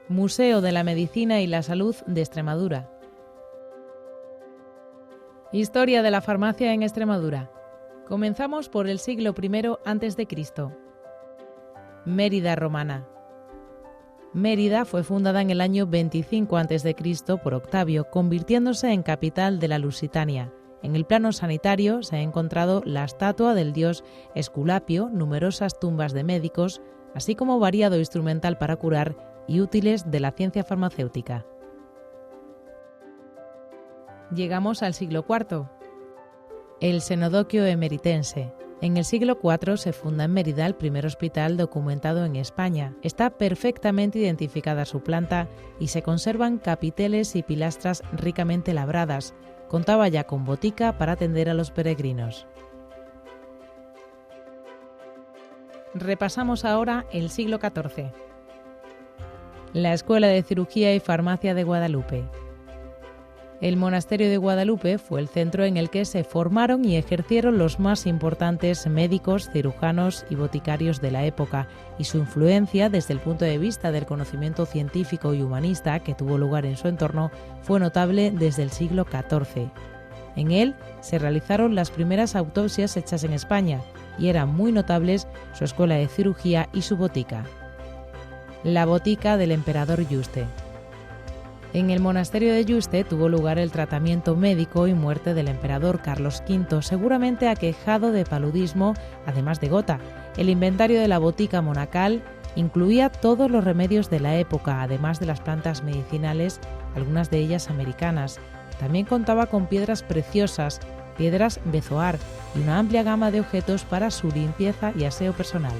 Museo de la Medicina y la Salud de Extremadura. Historia de la farmacia en Extremadura. Comenzamos por el siglo I a.C. Mérida romana. Mérida fue fundada en el año 25 a.C. por Octavio, convirtiéndose en capital de la Lusitania. En el plano sanitario se ha encontrado la estatua del dios Esculapio, numerosas tumbas de médicos, así como variado instrumental para curar y útiles de la ciencia farmacéutica. Llegamos al siglo IV. El Cenodoquio Emeritense. En el siglo IV se funda en Mérida el primer hospital documentado en España. Está perfectamente identificada su planta y se conservan capiteles y pilastras ricamente labradas. Contaba ya con botica para atender a los peregrinos. Repasamos ahora el siglo XIV. La Escuela de Cirugía y Farmacia de Guadalupe. El monasterio de Guadalupe fue el centro en el que se formaron y ejercieron los más importantes médicos, cirujanos y boticarios de la época, y su influencia desde el punto de vista del conocimiento científico y humanista que tuvo lugar en su entorno fue notable desde el siglo XIV. En él se realizaron las primeras autopsias hechas en España y eran muy notables su escuela de cirugía y su botica. La botica del emperador Yuste. En el monasterio de Yuste tuvo lugar el tratamiento médico y muerte del emperador Carlos V, seguramente aquejado de paludismo, además de gota. El inventario de la botica monacal incluía todos los remedios de la época, además de las plantas medicinales, algunas de ellas americanas. También contaba con piedras preciosas, piedras bezoar y una amplia gama de objetos para su limpieza y aseo personal.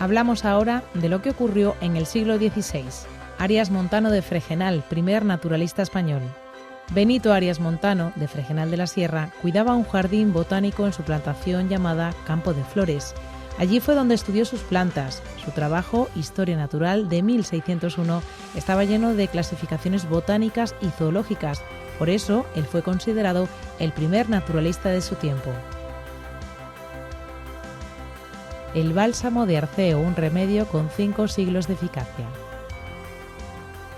Hablamos ahora de lo que ocurrió en el siglo XVI. Arias Montano de Fregenal, primer naturalista español. Benito Arias Montano, de Fregenal de la Sierra, cuidaba un jardín botánico en su plantación llamada Campo de Flores. Allí fue donde estudió sus plantas. Su trabajo, Historia Natural, de 1601, estaba lleno de clasificaciones botánicas y zoológicas. Por eso, él fue considerado el primer naturalista de su tiempo. El bálsamo de Arceo, un remedio con 5 siglos de eficacia.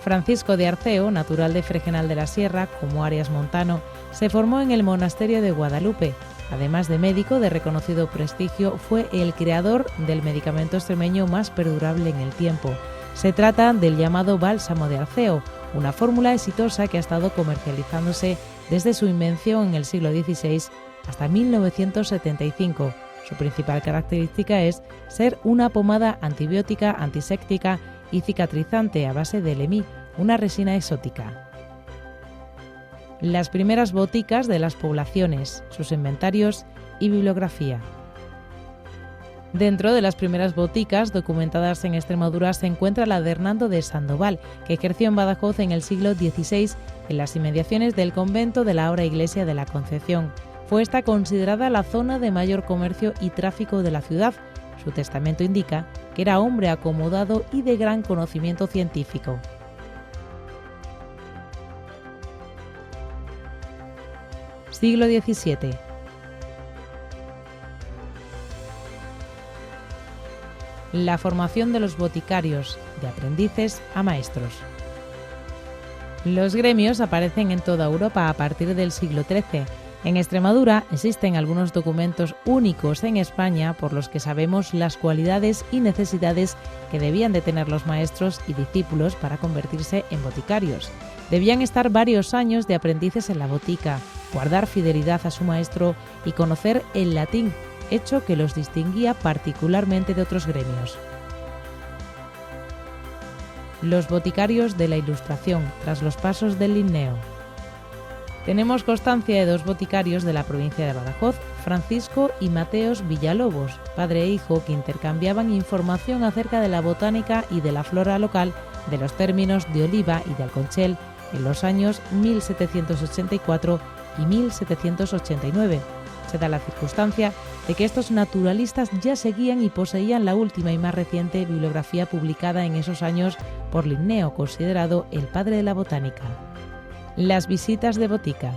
Francisco de Arceo, natural de Fregenal de la Sierra, como Arias Montano, se formó en el monasterio de Guadalupe. Además de médico de reconocido prestigio, fue el creador del medicamento extremeño más perdurable en el tiempo. Se trata del llamado bálsamo de Arceo, una fórmula exitosa que ha estado comercializándose desde su invención en el siglo XVI hasta 1975. Su principal característica es ser una pomada antibiótica, antiséptica y cicatrizante a base de lemí, una resina exótica. Las primeras boticas de las poblaciones, sus inventarios y bibliografía. Dentro de las primeras boticas documentadas en Extremadura se encuentra la de Hernando de Sandoval, que ejerció en Badajoz en el siglo XVI en las inmediaciones del convento de la ahora Iglesia de la Concepción. Fue esta considerada la zona de mayor comercio y tráfico de la ciudad. Su testamento indica que era hombre acomodado y de gran conocimiento científico. Siglo XVII. La formación de los boticarios, de aprendices a maestros. Los gremios aparecen en toda Europa a partir del siglo XIII. En Extremadura existen algunos documentos únicos en España por los que sabemos las cualidades y necesidades que debían de tener los maestros y discípulos para convertirse en boticarios. Debían estar varios años de aprendices en la botica, guardar fidelidad a su maestro y conocer el latín, hecho que los distinguía particularmente de otros gremios. Los boticarios de la Ilustración, tras los pasos del Linneo. Tenemos constancia de 2 boticarios de la provincia de Badajoz, Francisco y Mateos Villalobos, padre e hijo, que intercambiaban información acerca de la botánica y de la flora local, de los términos de oliva y de alconchel en los años 1784 y 1789. Se da la circunstancia de que estos naturalistas ya seguían y poseían la última y más reciente bibliografía publicada en esos años por Linneo, considerado el padre de la botánica. Las visitas de botica.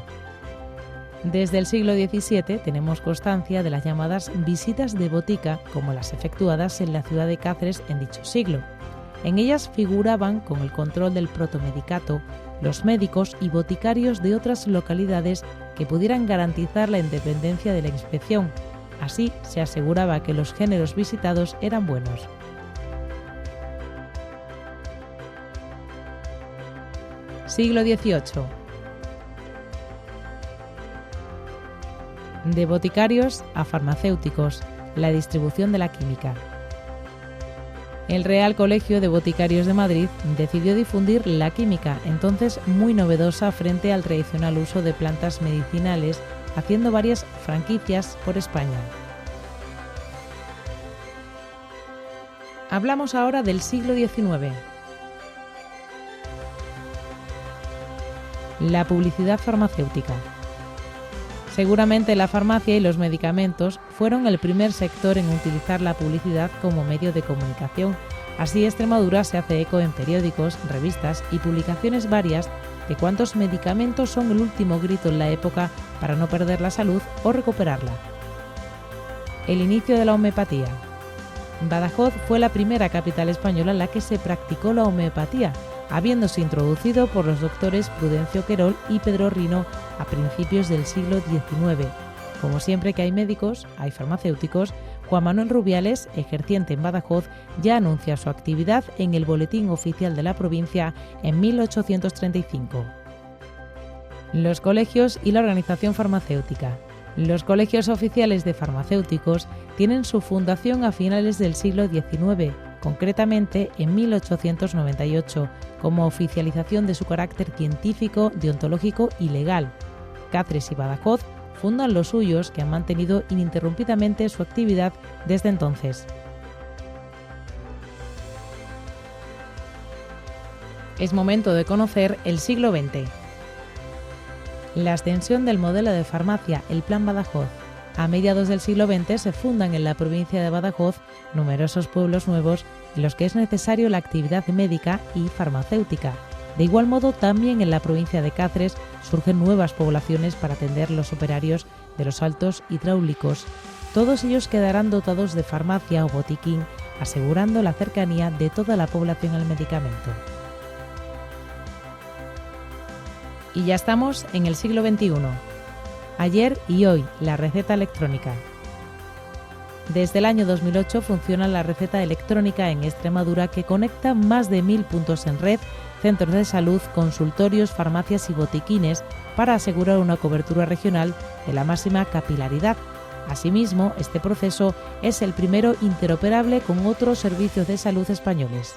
Desde el siglo XVII tenemos constancia de las llamadas visitas de botica, como las efectuadas en la ciudad de Cáceres en dicho siglo. En ellas figuraban, con el control del protomedicato, los médicos y boticarios de otras localidades que pudieran garantizar la independencia de la inspección. Así se aseguraba que los géneros visitados eran buenos. Siglo XVIII. De boticarios a farmacéuticos, la distribución de la química. El Real Colegio de Boticarios de Madrid decidió difundir la química, entonces muy novedosa frente al tradicional uso de plantas medicinales, haciendo varias franquicias por España. Hablamos ahora del siglo XIX. La publicidad farmacéutica. Seguramente la farmacia y los medicamentos fueron el primer sector en utilizar la publicidad como medio de comunicación. Así, Extremadura se hace eco en periódicos, revistas y publicaciones varias de cuántos medicamentos son el último grito en la época para no perder la salud o recuperarla. El inicio de la homeopatía. Badajoz fue la primera capital española en la que se practicó la homeopatía, habiéndose introducido por los doctores Prudencio Querol y Pedro Rino a principios del siglo XIX. Como siempre que hay médicos, hay farmacéuticos. Juan Manuel Rubiales, ejerciente en Badajoz, ya anuncia su actividad en el Boletín Oficial de la provincia en 1835. Los colegios y la organización farmacéutica. Los colegios oficiales de farmacéuticos tienen su fundación a finales del siglo XIX, concretamente en 1898, como oficialización de su carácter científico, deontológico y legal. Cáceres y Badajoz fundan los suyos, que han mantenido ininterrumpidamente su actividad desde entonces. Es momento de conocer el siglo XX. La extensión del modelo de farmacia, el Plan Badajoz. A mediados del siglo XX se fundan en la provincia de Badajoz numerosos pueblos nuevos en los que es necesario la actividad médica y farmacéutica. De igual modo, también en la provincia de Cáceres surgen nuevas poblaciones para atender los operarios de los saltos hidráulicos. Todos ellos quedarán dotados de farmacia o botiquín, asegurando la cercanía de toda la población al medicamento. Y ya estamos en el siglo XXI. Ayer y hoy, la receta electrónica. Desde el año 2008 funciona la receta electrónica en Extremadura, que conecta más de 1000 puntos en red, centros de salud, consultorios, farmacias y botiquines para asegurar una cobertura regional de la máxima capilaridad. Asimismo, este proceso es el primero interoperable con otros servicios de salud españoles.